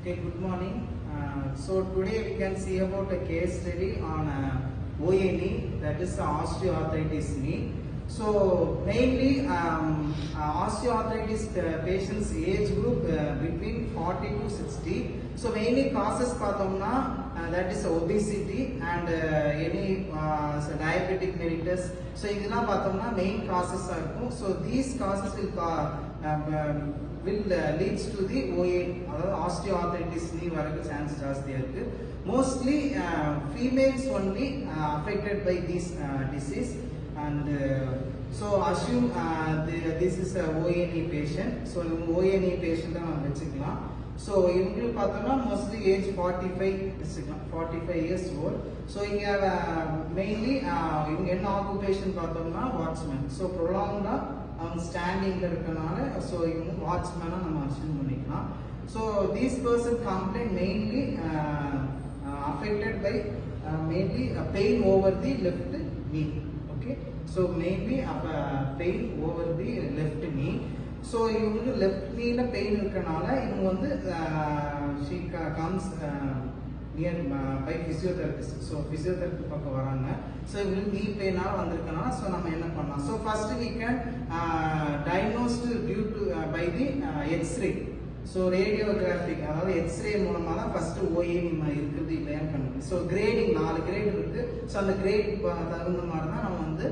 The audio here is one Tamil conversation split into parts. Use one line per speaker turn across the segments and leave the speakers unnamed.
Okay, good morning. So today we can see about a case study on ONE, that is osteoarthritis knee. So mainly osteoarthritis patients age group between 40 to 60. So mainly causes that is obesity and any diabetic mellitus. So idella main causes are. So these causes will leads to the OA, osteoarthritis knee varukku chance jaasti irukku. Mostly females only affected by this disease, and so assume this is a ONE patient. So ONE patient நம்ம வெச்சுக்கலாம். So இவங்களுக்கு பார்த்தோம்னா mostly age 45 years old. So இங்க mainly இவங்க என்ன occupation பார்த்தோம்னா watchman. So prolonged அவங்க ஸ்டாண்டிங்ல இருக்கனால ஸோ இவங்க வாட்ச்மேனா நம்ம அசியூம் பண்ணிக்கலாம். So these person complaint mainly affected by mainly pain over the left knee. Okay, so mainly pain over the left knee. So இவங்களுக்கு லெஃப்ட் நீல பெயின் இருக்கனால இவங்க வந்து she comes near by physiotherapist. So physiotherapy பக்கம் வராங்க. ஸோ இவங்களுக்கு நீ பெயினால வந்திருக்கனால ஸோ நம்ம என்ன பண்ணலாம்? So first we can diagnosed due to by the X-ray. So radiographic, அதாவது எக்ஸ்ரே மூலமாக தான் ஃபர்ஸ்ட் ஓஏ நம்ம இருக்குது இல்லையான்னு கண்டுபிடிக்கும். ஸோ கிரேடிங் 4 கிரேட் இருக்கு. ஸோ அந்த கிரேட் தகுந்த மாதிரி தான் நம்ம வந்து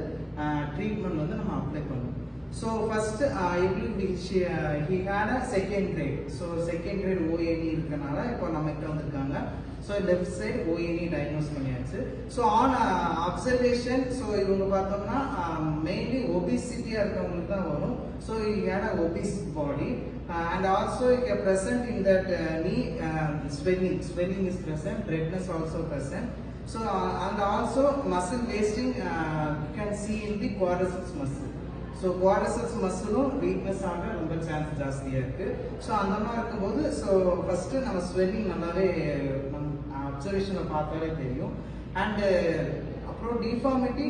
ட்ரீட்மெண்ட் வந்து நம்ம அப்ளை பண்ணுவோம். So first he had a second grade. So second grade ONE இருக்கனால இப்போ நம்மகிட்ட வந்திருக்காங்க. So left side ONE diagnose பண்ணியாச்சு. So on observation, so இவங்க பார்த்தோம்னா mainly obesity இருக்கவங்களுக்கு தான் வரும். So he had a obese body and also present in that knee swelling is present, redness also present. So and also muscle wasting you can see in the quadriceps muscle. So quadriceps மசிலும் வீக்னஸ் ஆக ரொம்ப சான்ஸ் ஜாஸ்தியாக இருக்குது. ஸோ அந்த மாதிரி இருக்கும்போது ஸோ ஃபஸ்ட்டு நம்ம ஸ்வெல்லிங் நல்லாவே அப்சர்வேஷனில் பார்த்தாலே தெரியும். அண்டு அப்புறம் டிஃபார்மிட்டி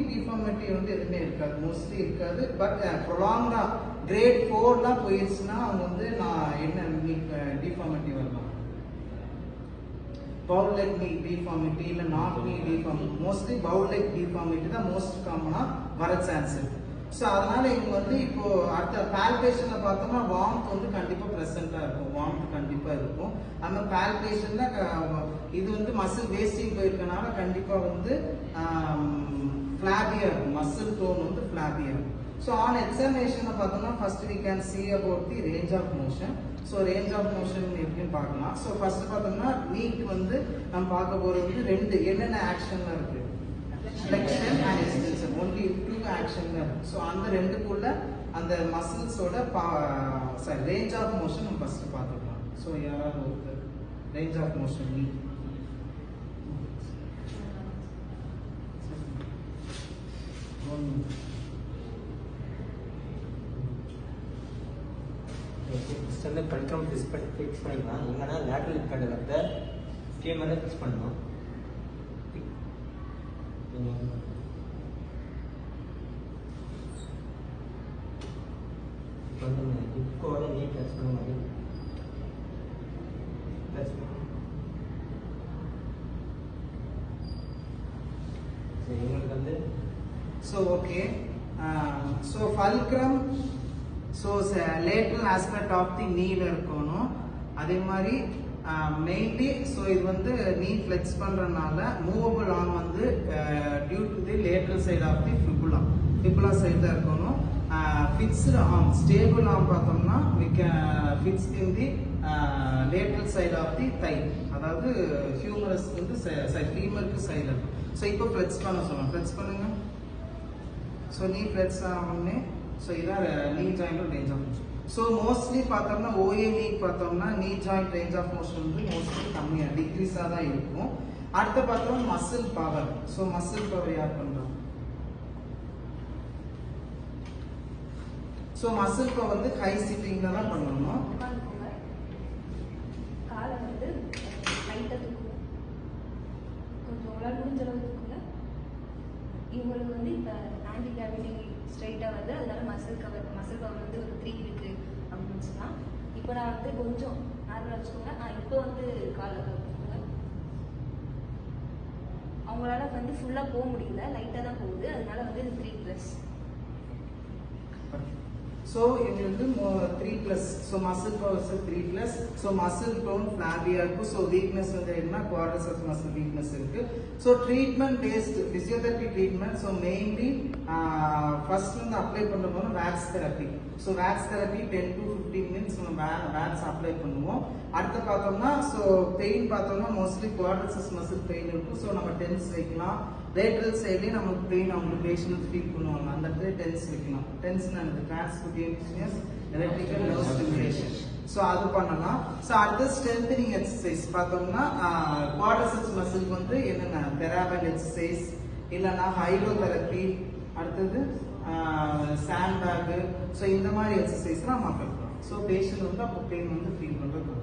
வந்து எதுவுமே இருக்காது, மோஸ்ட்லி இருக்காது. பட் ப்ரொலாங்காக கிரேட் 4 போயிடுச்சுன்னா அவங்க வந்து நான் என்ன டிஃபார்மிட்டி வரலாம், பவுல் லெக் நீ டிஃபார்மிட்டி இல்லை knock knee deformity. Mostly bow leg deformity தான் மோஸ்ட் காமனாக வர சான்ஸ் இருக்குது. ஸோ அதனால இவங்க வந்து இப்போ அடுத்த பால்பேஷன்ல பார்த்தோம்னா வார்ம்த் வந்து கண்டிப்பா பிரசண்டா இருக்கும், வார்ம்த் கண்டிப்பா இருக்கும். அந்த பால்பேஷன்ல இது வந்து மசில் வேஸ்டிங் போயிருக்கனால கண்டிப்பா வந்து ஃபிளாபியா இருக்கும், மசில் டோன் வந்து ஃபிளாபியா இருக்கும். ஸோ ஆன் எக்ஸாமினேஷனை பார்த்தோம்னா first we can see about the range of motion. So range of motion எப்படின்னு பார்க்கலாம். ஸோ ஃபர்ஸ்ட் பார்த்தோம்னா நீக்கு வந்து நம்ம பார்க்க போறது வந்து 2 என்னென்ன ஆக்ஷன்ல இருக்கு, flexion and extension, only 2 action. So அந்த ரெண்டுக்குள்ள அந்த மசில்ஸோட ரேஞ்ச் ஆஃப் மோஷன் நம்ம ஃபர்ஸ்ட் பார்த்துக்கலாம். ஸோ யாராவது ஒரு ரேஞ்ச் ஆஃப் மோஷன் நீ
வந்து பல்கம் ஃபிக்ஸ் பண்ணிக்கலாம். இல்லைன்னா லேட்டரல் கண்டக்டை ஸ்கீமரை ஃபிக்ஸ் பண்ணணும். இப்போ வந்து ஹிப்கோட நீ டச் பண்ண மாதிரி டச் பண்ணணும். சரி, இவங்களுக்கு வந்து
so okay. So fulcrum so lateral aspect of the நீல இருக்கணும். அதே மாதிரி மெயின்லி ஸோ இது வந்து நீ ஃப்ளெக்ஸ் பண்ணுறதுனால மூவபிள் ஆர்ம் வந்து due to the lateral side of the fibula side தான் இருக்கணும். ஃபிக்ஸ்டு ஆர்ம், ஸ்டேபிள் ஆர்ம் பார்த்தோம்னா fix in the lateral side of the thigh, அதாவது ஹியூமரஸ் வந்து ஃபீமருக்கு சைடில் இருக்கும். ஸோ இப்போ ஃப்ளெக்ஸ் பண்ண சொல்லலாம், ஃப்ளெக்ஸ் பண்ணுங்க. ஸோ நீ ஃப்ளெக்ஸ் ஆகணுன்னே ஸோ இதான் knee joint range of motion. So mostly பார்த்தோம்னா ஓஏ நீ பார்த்தோம்னா knee joint range of motion வந்து மோஸ்ட்லி கம்மியாக டிக்ரீஸாக தான் இருக்கும். அடுத்து பார்த்தோம்னா muscle power. So muscle power யார் பண்ணுறோம்? ஸோ மசில் பவர் வந்து ஹை சிட்டிங்ல தான் பண்ணணும்.
காலை வந்து லைட்டாக கொஞ்சம் உங்களால் முடிஞ்ச அளவுக்குள்ள இவங்களுக்கு வந்து இப்போ ஆன்டி கிராவிட்டி ஸ்ட்ரைட்டாக வருது. அதனால மசில் பவர் வந்து ஒரு 3 இருக்குது அப்படின்னு வச்சுக்கலாம். இப்போ நான் வந்து கொஞ்சம் நார்மலாக வச்சுக்கோங்க. இப்போ வந்து காலில் பார்த்துக்கோங்க. அவங்களால வந்து ஃபுல்லாக போக முடியல, லைட்டாக தான் போகுது. அதனால வந்து இது 3+.
ஸோ இது வந்து 3+. So muscle powers 3+. So muscle tone ஃபிளாபியாக இருக்கும். ஸோ வீக்னஸ் வந்து என்ன, குவாட்ரிசெப்ஸ் மசில் வீக்னஸ் இருக்கு. So treatment based physiotherapy treatment. So mainly first வந்து அப்ளை பண்ணும்போது wax therapy. So wax therapy 10 to 15 minutes நம்ம வேக்ஸ் அப்ளை பண்ணுவோம். அடுத்து பார்த்தோம்னா ஸோ பெயின் பார்த்தோம்னா மோஸ்ட்லி குவாட்ரிசெப்ஸ் மசில் பெயின் இருக்கும். ஸோ நம்ம டென்ஸ் வைக்கலாம். லேட்டரல் சைட்லேயே நமக்கு பெயின் அவங்களுக்கு பேஷண்ட் ஃபீல் பண்ணுவாங்க, அந்த இடத்துல டென்ஸ் வைக்கலாம். டென்ஸ் அந்த டிரான்ஸ்குட்டேனியஸ் எலக்ட்ரிக்கல் நர்வ் ஸ்டிமுலேஷன். ஸோ அது பண்ணலாம். ஸோ அடுத்த ஸ்ட்ரென்தனிங் எக்ஸசைஸ் பார்த்தோம்னா குவாட்ரிசெப்ஸ் மசிலுக்கு வந்து என்னென்ன தெராபல் எக்ஸசைஸ், இல்லைன்னா ஹைட்ரோதெரப்பி, அடுத்தது சாண்ட் பேக்கு. ஸோ இந்த மாதிரி எக்ஸசைஸ்லாம் நம்ம பண்ணலாம். ஸோ பேஷண்ட் வந்து அப்போ பெயின் வந்து ஃபீல் பண்ணுறது.